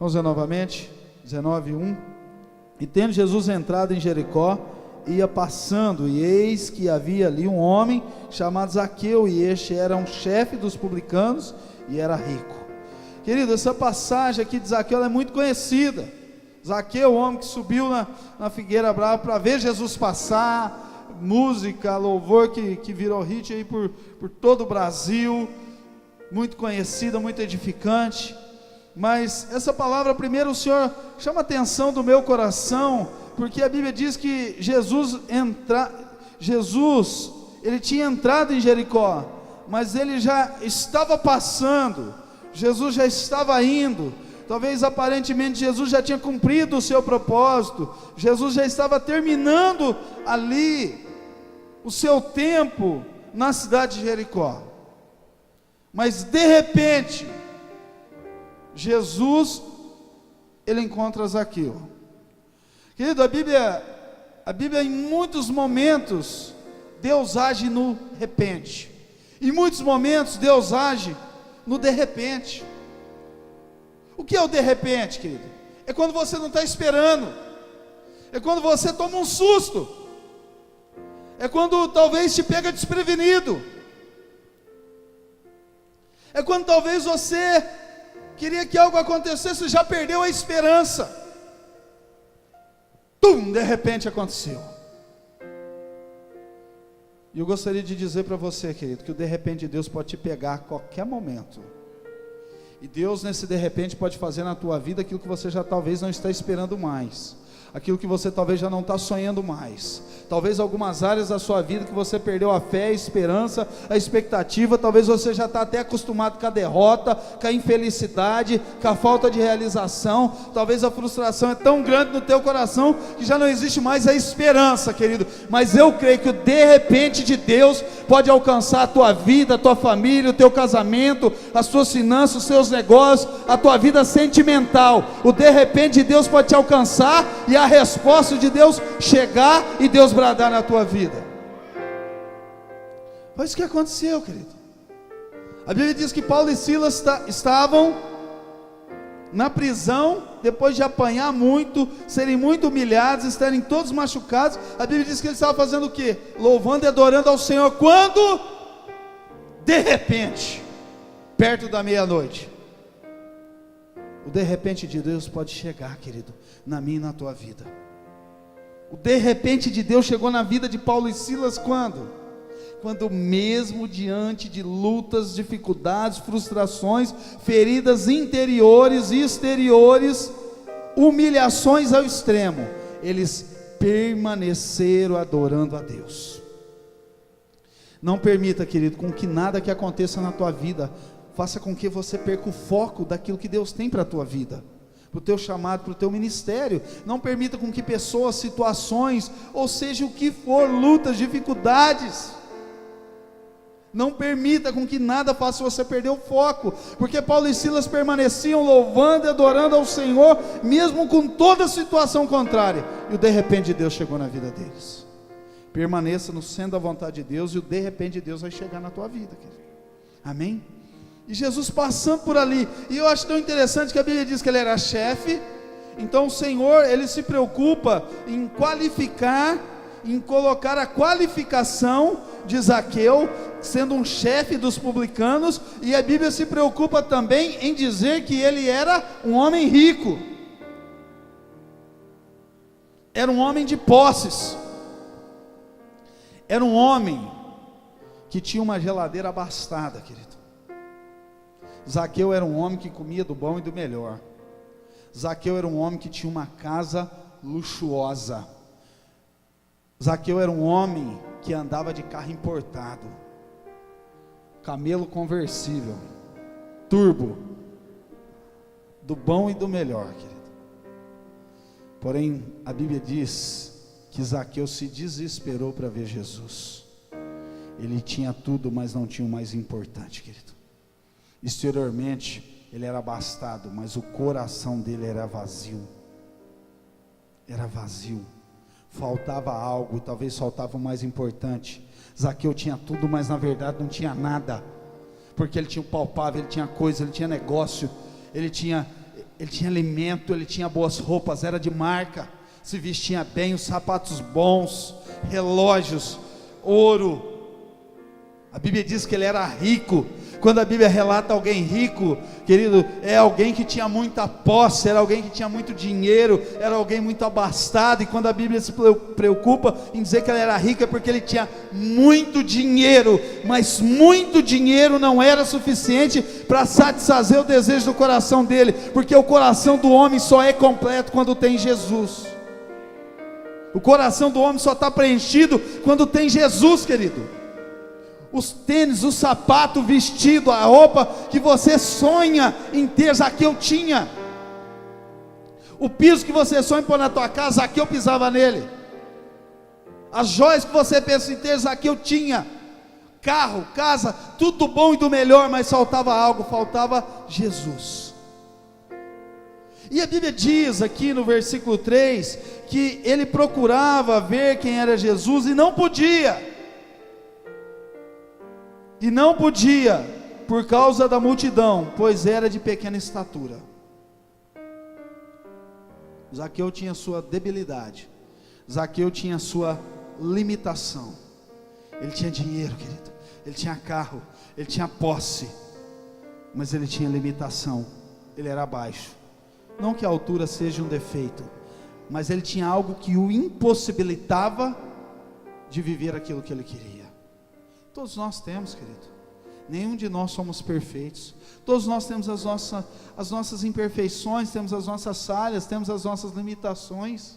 Vamos ver novamente, 19:1. E tendo Jesus entrado em Jericó, ia passando, e eis que havia ali um homem chamado Zaqueu, e este era um chefe dos publicanos, e era rico. Querido, essa passagem aqui de Zaqueu, ela é muito conhecida. Zaqueu, o homem que subiu na figueira brava para ver Jesus passar, música, louvor que virou hit aí por todo o Brasil, muito conhecida, muito edificante. Mas essa palavra, primeiro, o Senhor chama a atenção do meu coração, porque a Bíblia diz que Jesus, ele tinha entrado em Jericó, mas ele já estava passando, Jesus já estava indo, talvez aparentemente Jesus já tinha cumprido o seu propósito, Jesus já estava terminando ali o seu tempo na cidade de Jericó, mas de repente, Jesus, ele encontra Zaqueu. Querido, a Bíblia em muitos momentos, Deus age no repente. Em muitos momentos, Deus age no de repente. O que é o de repente, querido? É quando você não está esperando. É quando você toma um susto. É quando talvez te pega desprevenido. É quando talvez você queria que algo acontecesse e já perdeu a esperança. De repente aconteceu. E eu gostaria de dizer para você, querido, que o de repente de Deus pode te pegar a qualquer momento. E Deus nesse de repente pode fazer na tua vida aquilo que você já talvez não está esperando mais, aquilo que você talvez já não está sonhando mais, talvez algumas áreas da sua vida que você perdeu a fé, a esperança, a expectativa, talvez você já está até acostumado com a derrota, com a infelicidade, com a falta de realização, talvez a frustração é tão grande no teu coração, que já não existe mais a esperança, querido, mas eu creio que o de repente de Deus pode alcançar a tua vida, a tua família, o teu casamento, as tuas finanças, os seus negócios, a tua vida sentimental, o de repente de Deus pode te alcançar, e a resposta de Deus chegar, e Deus bradar na tua vida. Foi isso que aconteceu, querido. A Bíblia diz que Paulo e Silas estavam na prisão, depois de apanhar muito, serem muito humilhados, estarem todos machucados. A Bíblia diz que eles estavam fazendo o quê? Louvando e adorando ao Senhor, quando? De repente, perto da meia-noite. O de repente de Deus pode chegar, querido, na minha e na tua vida. O de repente de Deus chegou na vida de Paulo e Silas quando? Quando mesmo diante de lutas, dificuldades, frustrações, feridas interiores e exteriores, humilhações ao extremo, eles permaneceram adorando a Deus. Não permita, querido, com que nada que aconteça na tua vida faça com que você perca o foco daquilo que Deus tem para a tua vida, para o teu chamado, para o teu ministério. Não permita com que pessoas, situações, ou seja o que for, lutas, dificuldades, não permita com que nada faça você perder o foco, porque Paulo e Silas permaneciam louvando e adorando ao Senhor, mesmo com toda a situação contrária, e o de repente de Deus chegou na vida deles. Permaneça no centro da vontade de Deus, e o de repente de Deus vai chegar na tua vida, querido. Amém? E Jesus passando por ali, e eu acho tão interessante que a Bíblia diz que ele era chefe. Então o Senhor, ele se preocupa em qualificar, em colocar a qualificação de Zaqueu, sendo um chefe dos publicanos, e a Bíblia se preocupa também em dizer que ele era um homem rico, era um homem de posses, era um homem que tinha uma geladeira abastada, querido. Zaqueu era um homem que comia do bom e do melhor. Zaqueu era um homem que tinha uma casa luxuosa. Zaqueu era um homem que andava de carro importado, camelo conversível, turbo, do bom e do melhor, querido. Porém, a Bíblia diz que Zaqueu se desesperou para ver Jesus. Ele tinha tudo, mas não tinha o mais importante, querido. Exteriormente ele era abastado, mas o coração dele era vazio. Era vazio. Faltava algo, talvez faltava o mais importante. Zaqueu tinha tudo, mas na verdade não tinha nada, porque ele tinha o palpável, ele tinha coisa, ele tinha negócio, ele tinha ele tinha alimento, ele tinha boas roupas, era de marca, se vestia bem, os sapatos bons, relógios, ouro. A Bíblia diz que ele era rico. Quando a Bíblia relata alguém rico, querido, é alguém que tinha muita posse, era alguém que tinha muito dinheiro, era alguém muito abastado. E quando a Bíblia se preocupa em dizer que ele era rico, é porque ele tinha muito dinheiro, mas muito dinheiro não era suficiente para satisfazer o desejo do coração dele, porque o coração do homem só é completo quando tem Jesus. O coração do homem só está preenchido quando tem Jesus, querido. Os tênis, o sapato, o vestido, a roupa que você sonha em ter, Zaqueu tinha. O piso que você sonha em pôr na tua casa, Zaqueu pisava nele. As joias que você pensa em ter, Zaqueu tinha. Carro, casa, tudo bom e do melhor, mas faltava algo, faltava Jesus. E a Bíblia diz aqui no versículo 3, que ele procurava ver quem era Jesus e não podia. E não podia, por causa da multidão, pois era de pequena estatura. Zaqueu tinha sua debilidade, Zaqueu tinha sua limitação. Ele tinha dinheiro, querido, ele tinha carro, ele tinha posse, mas ele tinha limitação, ele era baixo. Não que a altura seja um defeito, mas ele tinha algo que o impossibilitava de viver aquilo que ele queria. Todos nós temos, querido, nenhum de nós somos perfeitos, todos nós temos as nossas imperfeições, temos as nossas falhas, temos as nossas limitações,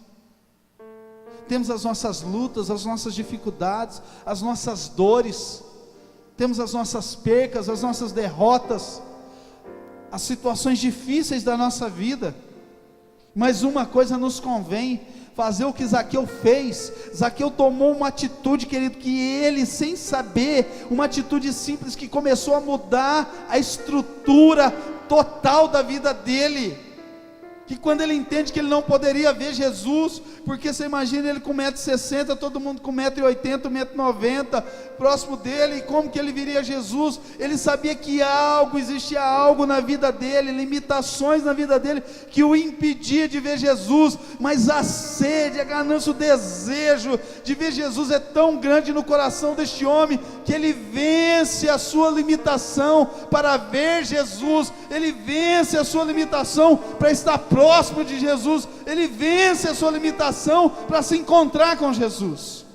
temos as nossas lutas, as nossas dificuldades, as nossas dores, temos as nossas percas, as nossas derrotas, as situações difíceis da nossa vida, mas uma coisa nos convém, fazer o que Zaqueu fez. Zaqueu tomou uma atitude, querido, que ele, sem saber, uma atitude simples, que começou a mudar a estrutura total da vida dele. Que quando ele entende que ele não poderia ver Jesus, porque você imagina ele com 1,60 m, todo mundo com 1,80 m, 1,90 m, próximo dele, e como que ele viria Jesus? Ele sabia que existia algo na vida dele, limitações na vida dele, que o impedia de ver Jesus, mas a sede, a ganância, o desejo de ver Jesus é tão grande no coração deste homem, que ele vence a sua limitação para ver Jesus, ele vence a sua limitação para estar próximo de Jesus, ele vence a sua limitação para se encontrar com Jesus.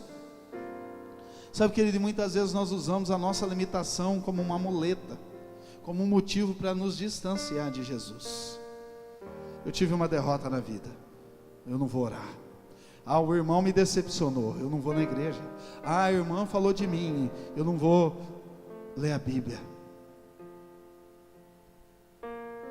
Sabe, querido, muitas vezes nós usamos a nossa limitação como uma muleta, como um motivo para nos distanciar de Jesus. Eu tive uma derrota na vida, eu não vou orar. O irmão me decepcionou, eu não vou na igreja. A irmã falou de mim, eu não vou ler a Bíblia.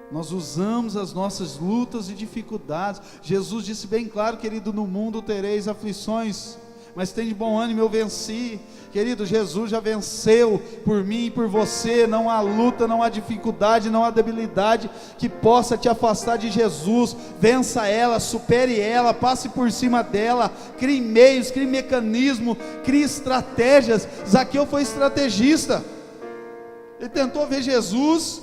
Nós usamos as nossas lutas e dificuldades. Jesus disse bem claro, querido, no mundo tereis aflições, mas tem de bom ânimo, eu venci. Querido, Jesus já venceu por mim e por você. Não há luta, não há dificuldade, não há debilidade que possa te afastar de Jesus. Vença ela, supere ela, passe por cima dela, crie meios, crie mecanismo, crie estratégias. Zaqueu foi estrategista, ele tentou ver Jesus,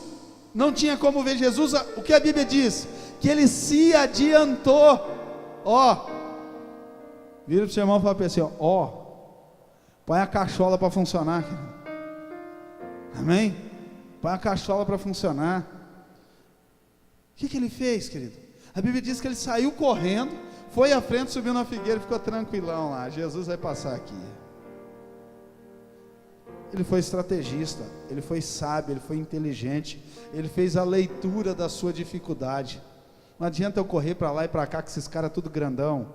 não tinha como ver Jesus. O que a Bíblia diz? Que ele se adiantou. Vira para o seu irmão e fala para ele assim, põe a cachola para funcionar, querido. Amém? Põe a cachola para funcionar. O que ele fez, querido? A Bíblia diz que ele saiu correndo, foi à frente, subiu na figueira e ficou tranquilão lá. Jesus vai passar aqui. Ele foi estrategista, ele foi sábio, ele foi inteligente, ele fez a leitura da sua dificuldade. Não adianta eu correr para lá e para cá com esses caras tudo grandão,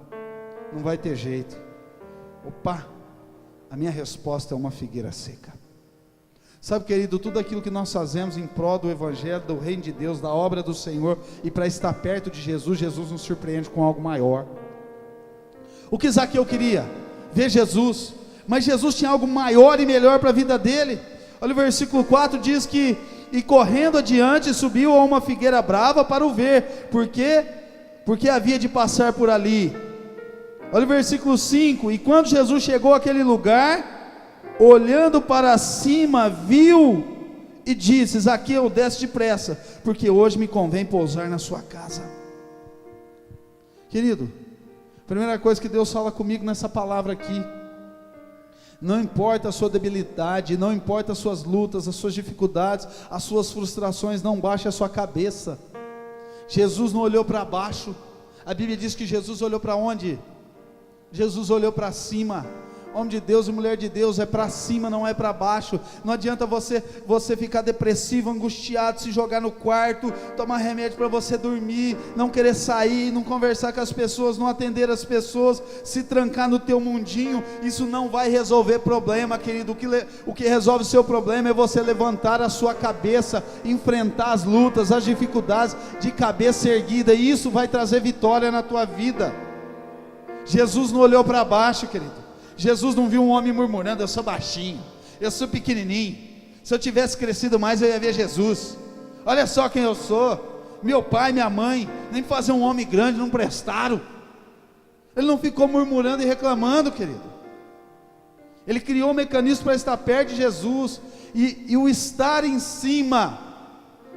não vai ter jeito. A minha resposta é uma figueira seca. Sabe, querido, tudo aquilo que nós fazemos em prol do Evangelho, do Reino de Deus, da obra do Senhor, e para estar perto de Jesus, Jesus nos surpreende com algo maior. O que Zaqueu queria? Ver Jesus. Mas Jesus tinha algo maior e melhor para a vida dele. Olha o versículo 4, diz que, e correndo adiante, subiu a uma figueira brava para o ver, porque havia de passar por ali. Olha o versículo 5, e quando Jesus chegou àquele lugar, olhando para cima, viu e disse: Zaqueu, desce depressa, porque hoje me convém pousar na sua casa. Querido, primeira coisa que Deus fala comigo nessa palavra aqui: não importa a sua debilidade, não importa as suas lutas, as suas dificuldades, as suas frustrações, não baixe a sua cabeça. Jesus não olhou para baixo. A Bíblia diz que Jesus olhou para onde? Jesus olhou para cima. Homem de Deus e mulher de Deus é para cima, não é para baixo. Não adianta você ficar depressivo, angustiado, se jogar no quarto, tomar remédio para você dormir, não querer sair, não conversar com as pessoas, não atender as pessoas, se trancar no teu mundinho. Isso não vai resolver problema, querido. O que resolve o seu problema é você levantar a sua cabeça, enfrentar as lutas, as dificuldades de cabeça erguida, e isso vai trazer vitória na tua vida. Jesus não olhou para baixo, querido. Jesus não viu um homem murmurando: eu sou baixinho, eu sou pequenininho, se eu tivesse crescido mais eu ia ver Jesus, olha só quem eu sou, meu pai, minha mãe, nem fazer um homem grande não prestaram. Ele não ficou murmurando e reclamando, querido. Ele criou um mecanismo para estar perto de Jesus, e o estar em cima,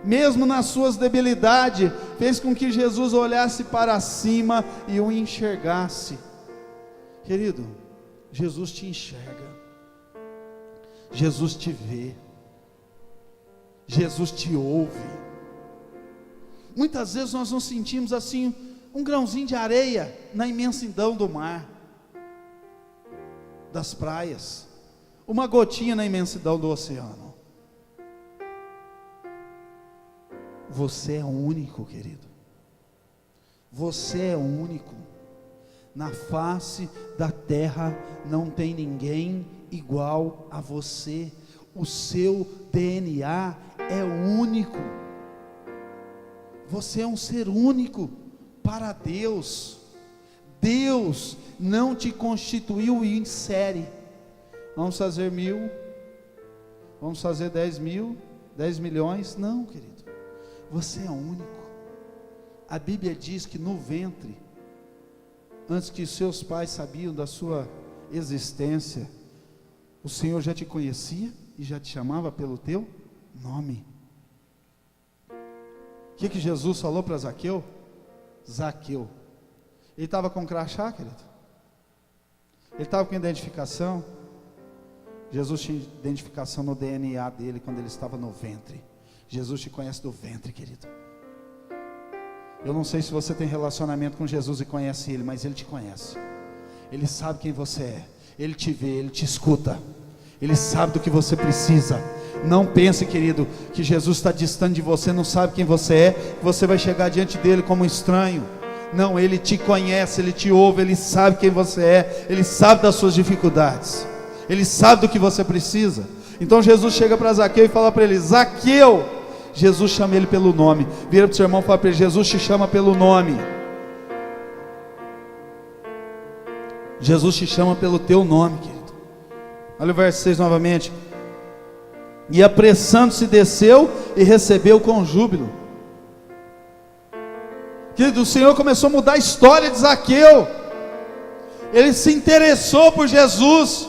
mesmo nas suas debilidades, fez com que Jesus olhasse para cima e o enxergasse. Querido, Jesus te enxerga, Jesus te vê, Jesus te ouve. Muitas vezes nós nos sentimos assim, um grãozinho de areia na imensidão do mar, das praias, uma gotinha na imensidão do oceano. Você é único, querido. Você é único. Na face da terra não tem ninguém igual a você. O seu DNA é único. Você é um ser único para Deus. Deus não te constituiu em série. Vamos fazer 1000, vamos fazer 10.000, 10 milhões. Não, querido. Você é único. A Bíblia diz que no ventre, antes que seus pais sabiam da sua existência, o Senhor já te conhecia e já te chamava pelo teu nome. O que Jesus falou para Zaqueu? Zaqueu. Ele estava com crachá, querido? Ele estava com identificação? Jesus tinha identificação no DNA dele quando ele estava no ventre. Jesus te conhece do ventre, querido. Eu não sei se você tem relacionamento com Jesus e conhece Ele, mas Ele te conhece. Ele sabe quem você é. Ele te vê, Ele te escuta. Ele sabe do que você precisa. Não pense, querido, que Jesus está distante de você, não sabe quem você é, que você vai chegar diante dele como um estranho. Não, Ele te conhece, Ele te ouve, Ele sabe quem você é, Ele sabe das suas dificuldades, Ele sabe do que você precisa. Então Jesus chega para Zaqueu e fala para ele: Zaqueu. Jesus chama ele pelo nome. Vira para o seu irmão e fala para ele: Jesus te chama pelo nome. Jesus te chama pelo teu nome, querido. Olha o verso 6 novamente. E apressando-se desceu e recebeu com júbilo. Querido, o Senhor começou a mudar a história de Zaqueu. Ele se interessou por Jesus.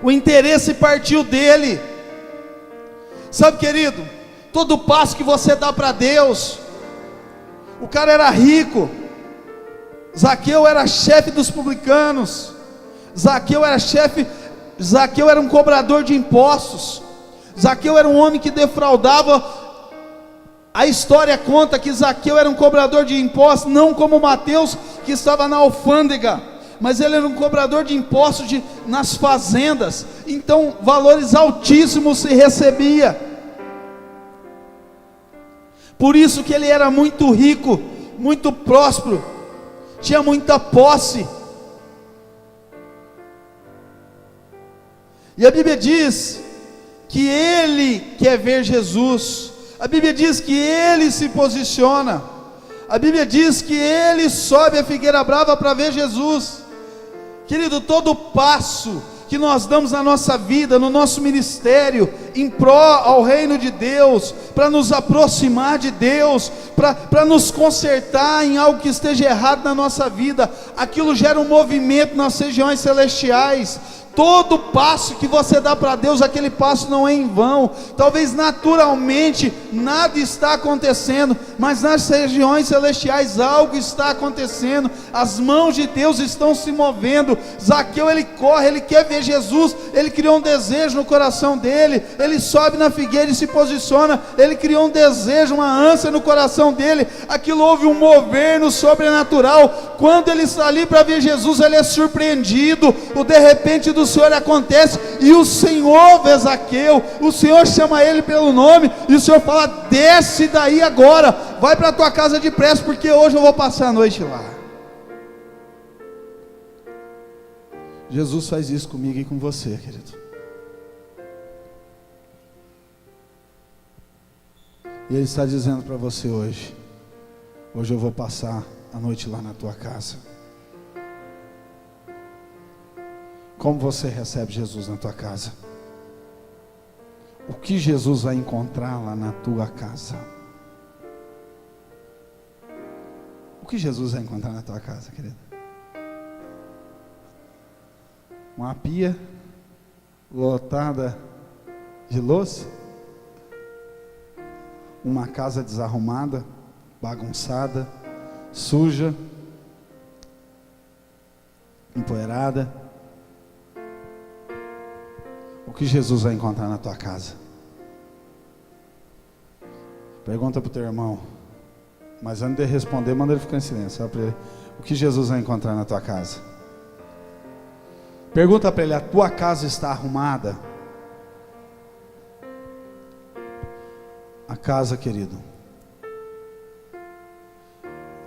O interesse partiu dele. Sabe, querido, todo passo que você dá para Deus, o cara era rico, Zaqueu era chefe dos publicanos, Zaqueu era um cobrador de impostos, Zaqueu era um homem que defraudava. A história conta que Zaqueu era um cobrador de impostos, não como Mateus, que estava na alfândega, mas ele era um cobrador de impostos nas fazendas. Então valores altíssimos se recebia. Por isso que ele era muito rico, muito próspero, tinha muita posse. E a Bíblia diz que ele quer ver Jesus. A Bíblia diz que ele se posiciona. A Bíblia diz que ele sobe a figueira brava para ver Jesus. Querido, todo passo que nós damos na nossa vida, no nosso ministério, em pró ao reino de Deus, para nos aproximar de Deus, para nos consertar em algo que esteja errado na nossa vida, aquilo gera um movimento nas regiões celestiais. Todo passo que você dá para Deus, aquele passo não é em vão. Talvez naturalmente nada está acontecendo, mas nas regiões celestiais algo está acontecendo. As mãos de Deus estão se movendo. Zaqueu, ele corre, ele quer ver Jesus. Ele criou um desejo no coração dele. Ele sobe na figueira e se posiciona. Ele criou um desejo, uma ânsia no coração dele. Aquilo houve um mover no sobrenatural. Quando ele está ali para ver Jesus, ele é surpreendido. O de repente do Senhor acontece, e o Senhor vê Zaqueu, o Senhor chama ele pelo nome, e o Senhor fala: desce daí agora, vai para a tua casa depressa, porque hoje eu vou passar a noite lá. Jesus faz isso comigo e com você, querido. E Ele está dizendo para você hoje: hoje eu vou passar a noite lá na tua casa. Como você recebe Jesus na tua casa? O que Jesus vai encontrar lá na tua casa? O que Jesus vai encontrar na tua casa, querido? Uma pia lotada de louça? Uma casa desarrumada, bagunçada, suja, empoeirada? O que Jesus vai encontrar na tua casa? Pergunta para o teu irmão, mas antes de responder, manda ele ficar em silêncio. Fala para ele: o que Jesus vai encontrar na tua casa? Pergunta para ele: a tua casa está arrumada? A casa, querido,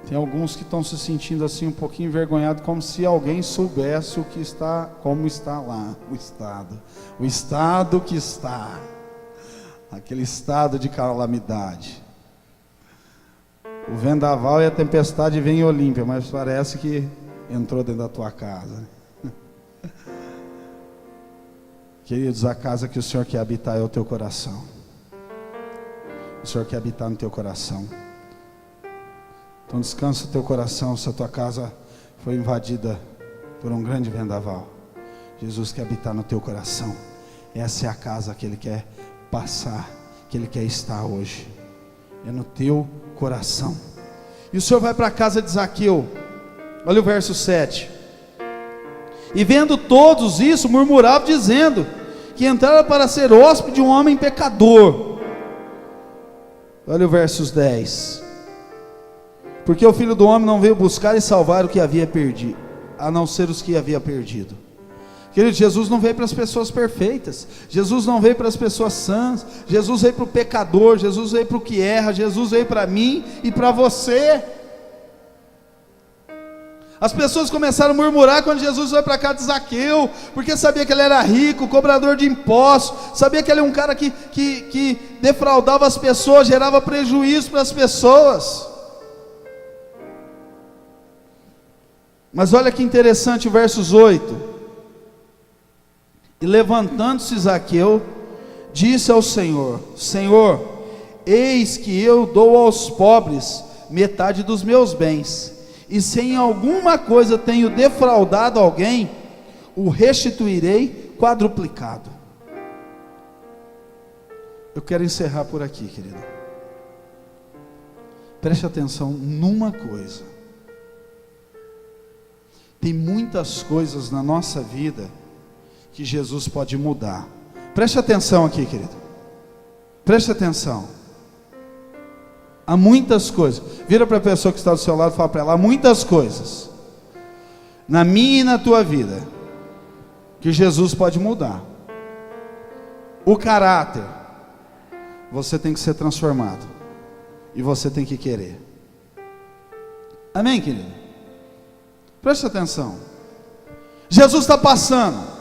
tem alguns que estão se sentindo assim um pouquinho envergonhados, como se alguém soubesse como está lá o estado que está, aquele estado de calamidade. O vendaval e a tempestade vêm em Olímpia, mas parece que entrou dentro da tua casa. Queridos, a casa que o Senhor quer habitar é o teu coração. O Senhor quer habitar no teu coração. Então descansa o teu coração se a tua casa foi invadida por um grande vendaval. Jesus quer habitar no teu coração. Essa é a casa que Ele quer passar, que Ele quer estar hoje. É no teu coração. E o Senhor vai para a casa de Zaqueu. Olha o verso 7. E vendo todos isso, murmuravam, dizendo que entrara para ser hóspede de um homem pecador. Olha o versos 10. Porque o Filho do Homem não veio buscar e salvar o que havia perdido, a não ser os que havia perdido. Querido, Jesus não veio para as pessoas perfeitas, Jesus não veio para as pessoas sãs, Jesus veio para o pecador, Jesus veio para o que erra, Jesus veio para mim e para você. As pessoas começaram a murmurar quando Jesus foi para a casa de Zaqueu, porque sabia que ele era rico, cobrador de impostos, sabia que ele era um cara que defraudava as pessoas, gerava prejuízo para as pessoas. Mas olha que interessante o versos 8. E levantando-se Zaqueu, disse ao Senhor: Senhor, eis que eu dou aos pobres metade dos meus bens, e se em alguma coisa tenho defraudado alguém, o restituirei quadruplicado. Eu quero encerrar por aqui, querido. Preste atenção numa coisa. Tem muitas coisas na nossa vida que Jesus pode mudar. Preste atenção aqui, querido. Preste atenção. Há muitas coisas. Vira para a pessoa que está do seu lado e fala para ela: há muitas coisas na minha e na tua vida que Jesus pode mudar. O caráter, você tem que ser transformado, e você tem que querer. Amém, querido? Preste atenção. Jesus está passando.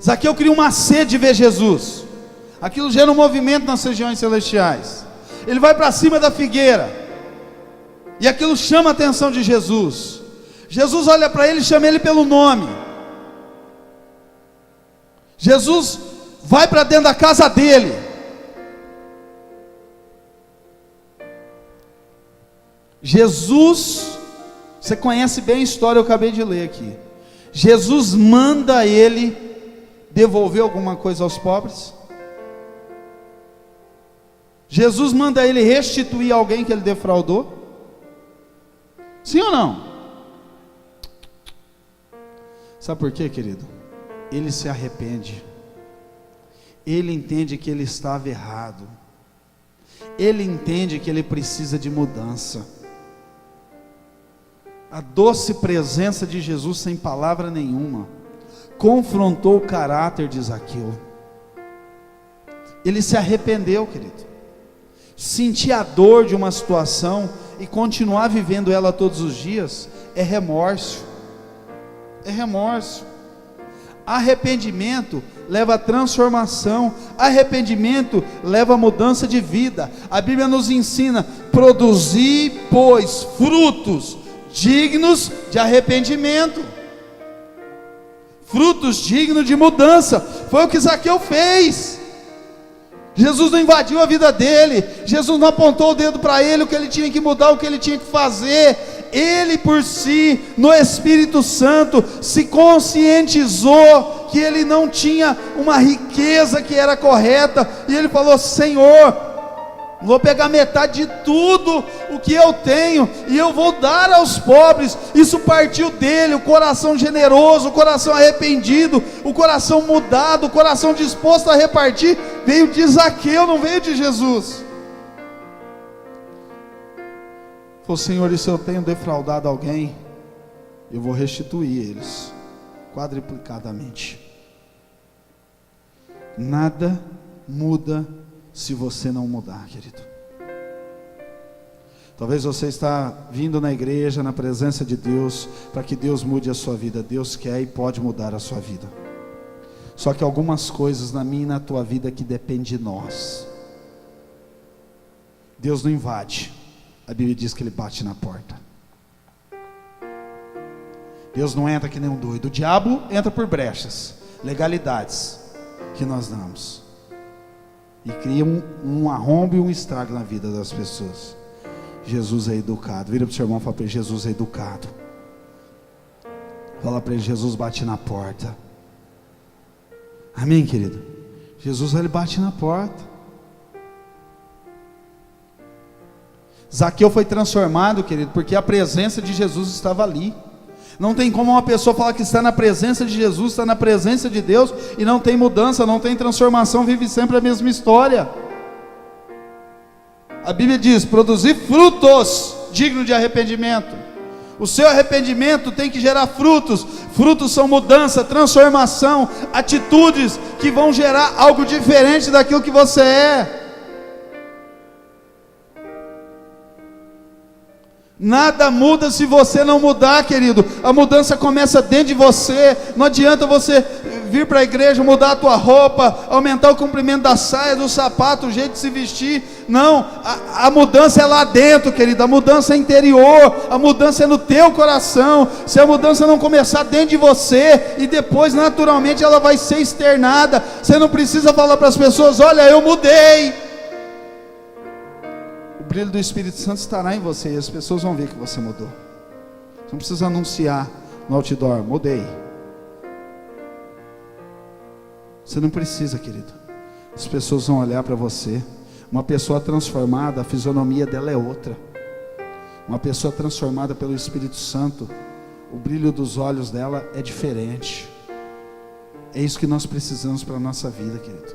Zaqueu cria uma sede de ver Jesus. Aquilo gera um movimento nas regiões celestiais. Ele vai para cima da figueira, e aquilo chama a atenção de Jesus. Jesus olha para ele e chama ele pelo nome. Jesus vai para dentro da casa dele. Jesus, você conhece bem a história, eu acabei de ler aqui. Jesus manda ele devolver alguma coisa aos pobres? Jesus manda ele restituir alguém que ele defraudou? Sim ou não? Sabe por quê, querido? Ele se arrepende. Ele entende que ele estava errado. Ele entende que ele precisa de mudança. A doce presença de Jesus, sem palavra nenhuma, confrontou o caráter de Zaqueu. Ele se arrependeu, querido. Sentir a dor de uma situação e continuar vivendo ela todos os dias é remorso. É remorso. Arrependimento leva a transformação. Arrependimento leva a mudança de vida. A Bíblia nos ensina: produzir, pois, frutos dignos de arrependimento, frutos dignos de mudança. Foi o que Zaqueu fez. Jesus não invadiu a vida dele, Jesus não apontou o dedo para ele, o que ele tinha que mudar, o que ele tinha que fazer. Ele por si, no Espírito Santo, se conscientizou que ele não tinha uma riqueza que era correta, e ele falou: Senhor, vou pegar metade de tudo o que eu tenho e eu vou dar aos pobres. Isso partiu dele, o coração generoso, o coração arrependido, o coração mudado, o coração disposto a repartir, veio de Zaqueu, não veio de Jesus. Falou: Senhor, e se eu tenho defraudado alguém, eu vou restituir eles quadruplicadamente. Nada muda se você não mudar, querido. Talvez você está vindo na igreja, na presença de Deus, para que Deus mude a sua vida. Deus quer e pode mudar a sua vida. Só que algumas coisas na minha e na tua vida que dependem de nós. Deus não invade. A Bíblia diz que Ele bate na porta. Deus não entra que nem um doido. O diabo entra por brechas, legalidades que nós damos, e cria um arrombo e um estrago na vida das pessoas. Jesus é educado. Vira para o seu irmão e fala para ele: Jesus é educado. Fala para ele: Jesus bate na porta. Amém, querido? Jesus, ele bate na porta. Zaqueu foi transformado, querido, porque a presença de Jesus estava ali. Não tem como uma pessoa falar que está na presença de Jesus, está na presença de Deus, e não tem mudança, não tem transformação, vive sempre a mesma história. A Bíblia diz: produzir frutos dignos de arrependimento. O seu arrependimento tem que gerar frutos. Frutos são mudança, transformação, atitudes que vão gerar algo diferente daquilo que você é. Nada muda se você não mudar, querido. A mudança começa dentro de você. Não adianta você vir para a igreja, mudar a tua roupa, aumentar o comprimento da saia, do sapato, o jeito de se vestir. Não, a mudança é lá dentro, querido. A mudança é interior, a mudança é no teu coração. Se a mudança não começar dentro de você, e depois naturalmente ela vai ser externada. Você não precisa falar para as pessoas: olha, eu mudei. O brilho do Espírito Santo estará em você, e as pessoas vão ver que você mudou. Você não precisa anunciar no outdoor: mudei. Você não precisa, querido. As pessoas vão olhar para você. Uma pessoa transformada, a fisionomia dela é outra. Uma pessoa transformada pelo Espírito Santo, o brilho dos olhos dela é diferente. É isso que nós precisamos para a nossa vida, querido.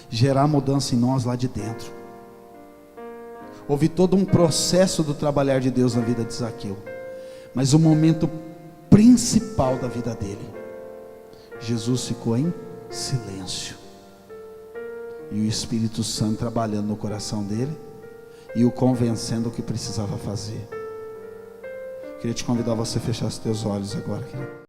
Gerar mudança em nós lá de dentro. Houve todo um processo do trabalhar de Deus na vida de Zaqueu, mas o momento principal da vida dele, Jesus ficou em silêncio, e o Espírito Santo trabalhando no coração dele, e o convencendo do que precisava fazer. Queria te convidar a você fechar os teus olhos agora, querido.